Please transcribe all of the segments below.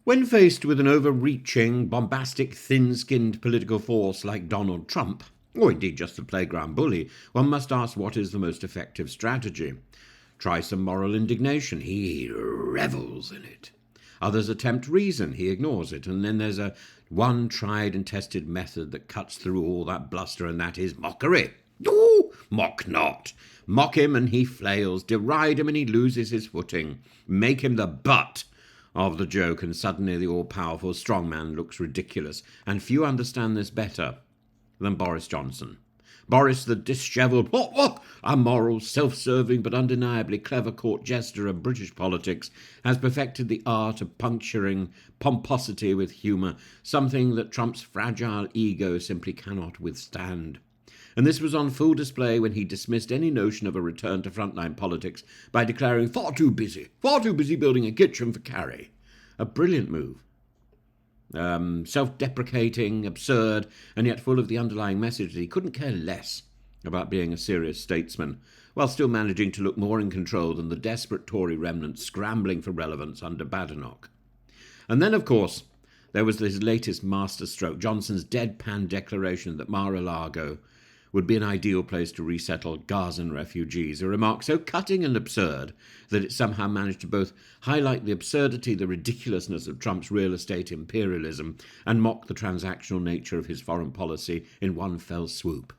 When faced with an overreaching, bombastic, thin-skinned political force like Donald Trump, or indeed just the playground bully, one must ask what is the most effective strategy. Try some moral indignation. He revels in it. Others attempt reason. He ignores it. And then there's one tried and tested method that cuts through all that bluster, and that is mockery. Oh, mock not. Mock him and he flails. Deride him and he loses his footing. Make him the butt of the joke, and suddenly the all-powerful strongman looks ridiculous. And few understand this better than Boris Johnson. Boris, the dishevelled, amoral, self-serving but undeniably clever court jester of British politics, has perfected the art of puncturing pomposity with humour, something that Trump's fragile ego simply cannot withstand. And this was on full display when he dismissed any notion of a return to frontline politics by declaring far too busy building a kitchen for Carrie. A brilliant move. Self-deprecating, absurd, and yet full of the underlying message that he couldn't care less about being a serious statesman, while still managing to look more in control than the desperate Tory remnant scrambling for relevance under Badenoch. And then, of course, there was his latest masterstroke, Johnson's deadpan declaration that Mar-a-Lago would be an ideal place to resettle Gazan refugees, a remark so cutting and absurd that it somehow managed to both highlight the absurdity, the ridiculousness of Trump's real estate imperialism, and mock the transactional nature of his foreign policy in one fell swoop.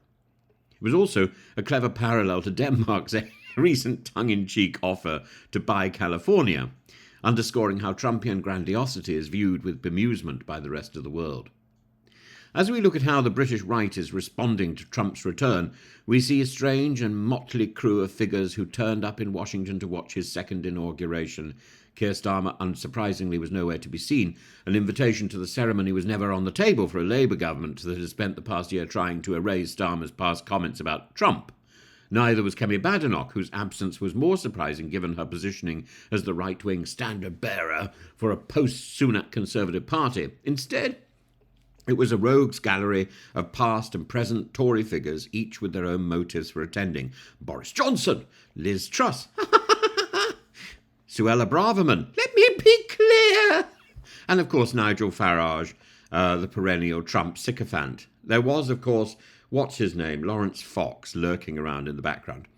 It was also a clever parallel to Denmark's recent tongue-in-cheek offer to buy California, underscoring how Trumpian grandiosity is viewed with bemusement by the rest of the world. As we look at how the British right is responding to Trump's return, we see a strange and motley crew of figures who turned up in Washington to watch his second inauguration. Keir Starmer, unsurprisingly, was nowhere to be seen. An invitation to the ceremony was never on the table for a Labour government that has spent the past year trying to erase Starmer's past comments about Trump. Neither was Kemi Badenoch, whose absence was more surprising given her positioning as the right-wing standard-bearer for a post-Sunak Conservative Party. Instead, it was a rogues gallery of past and present Tory figures, each with their own motives for attending. Boris Johnson, Liz Truss, Suella Braverman, let me be clear, and of course Nigel Farage, the perennial Trump sycophant. There was, of course, what's-his-name, Lawrence Fox, lurking around in the background.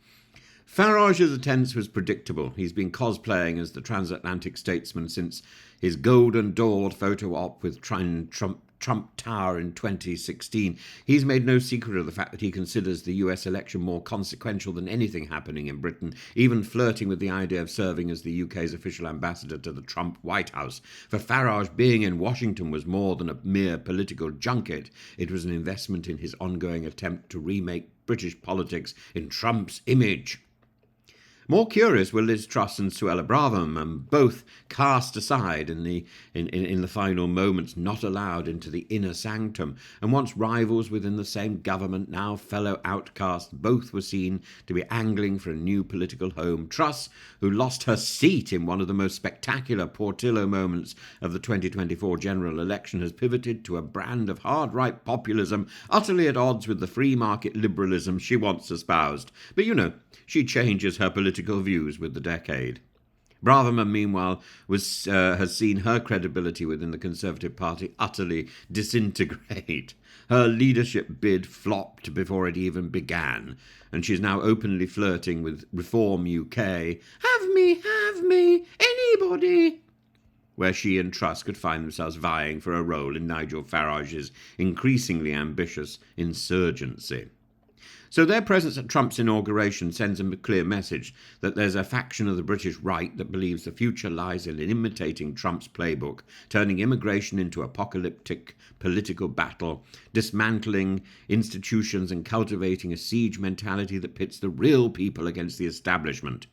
Farage's attendance was predictable. He's been cosplaying as the transatlantic statesman since his golden doored photo op with Trump Tower in 2016. He's made no secret of the fact that he considers the US election more consequential than anything happening in Britain, even flirting with the idea of serving as the UK's official ambassador to the Trump White House. For Farage, being in Washington was more than a mere political junket. It was an investment in his ongoing attempt to remake British politics in Trump's image. More curious were Liz Truss and Suella Braverman, both cast aside in the final moments, not allowed into the inner sanctum, and once rivals within the same government, now fellow outcasts, both were seen to be angling for a new political home. Truss, who lost her seat in one of the most spectacular Portillo moments of the 2024 general election, has pivoted to a brand of hard-right populism utterly at odds with the free market liberalism she once espoused. But she changes her political views with the decade. Braverman, meanwhile, has seen her credibility within the Conservative Party utterly disintegrate. Her leadership bid flopped before it even began, and she's now openly flirting with Reform UK. Have me, anybody! Where she and Truss could find themselves vying for a role in Nigel Farage's increasingly ambitious insurgency. So their presence at Trump's inauguration sends a clear message that there's a faction of the British right that believes the future lies in imitating Trump's playbook, turning immigration into apocalyptic political battle, dismantling institutions and cultivating a siege mentality that pits the real people against the establishment.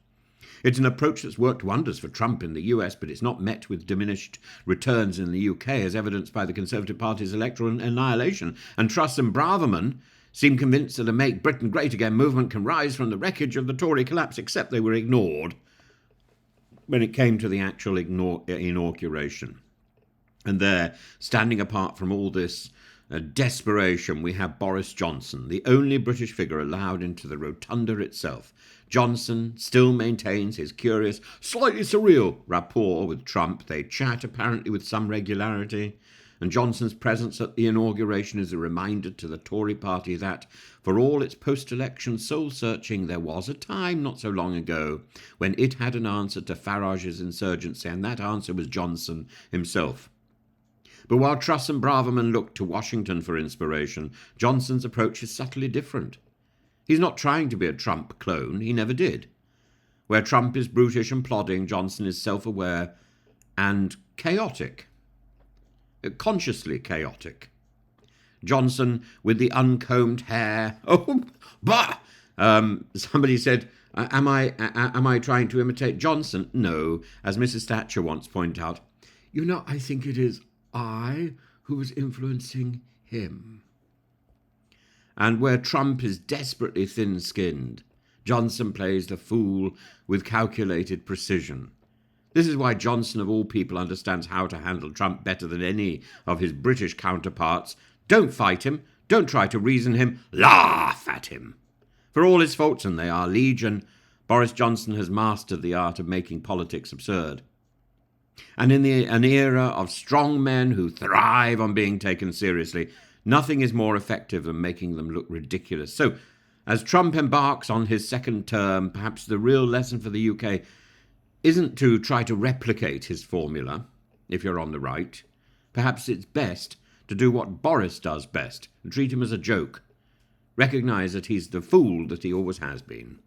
It's an approach that's worked wonders for Trump in the US, but it's not met with diminished returns in the UK, as evidenced by the Conservative Party's electoral annihilation. And Truss and Braverman seem convinced that a Make Britain Great Again movement can rise from the wreckage of the Tory collapse, except they were ignored when it came to the actual inauguration. And there, standing apart from all this Desperation, we have Boris Johnson, the only British figure allowed into the rotunda itself. Johnson still maintains his curious, slightly surreal rapport with Trump. They chat apparently with some regularity, and Johnson's presence at the inauguration is a reminder to the Tory party that, for all its post-election soul-searching, there was a time not so long ago when it had an answer to Farage's insurgency, and that answer was Johnson himself. But while Truss and Braverman look to Washington for inspiration, Johnson's approach is subtly different. He's not trying to be a Trump clone, he never did. Where Trump is brutish and plodding, Johnson is self-aware and chaotic. Consciously chaotic. Johnson with the uncombed hair. Oh, bah! Somebody said, am I trying to imitate Johnson? No, as Mrs. Thatcher once pointed out, I think it is I who was influencing him. And where Trump is desperately thin-skinned, Johnson plays the fool with calculated precision. This is why Johnson, of all people, understands how to handle Trump better than any of his British counterparts. Don't fight him, don't try to reason him, laugh at him. For all his faults, and they are legion, Boris Johnson has mastered the art of making politics absurd. And in an era of strong men who thrive on being taken seriously, nothing is more effective than making them look ridiculous. So, as Trump embarks on his second term, perhaps the real lesson for the UK isn't to try to replicate his formula, if you're on the right. Perhaps it's best to do what Boris does best, and treat him as a joke. Recognise that he's the fool that he always has been.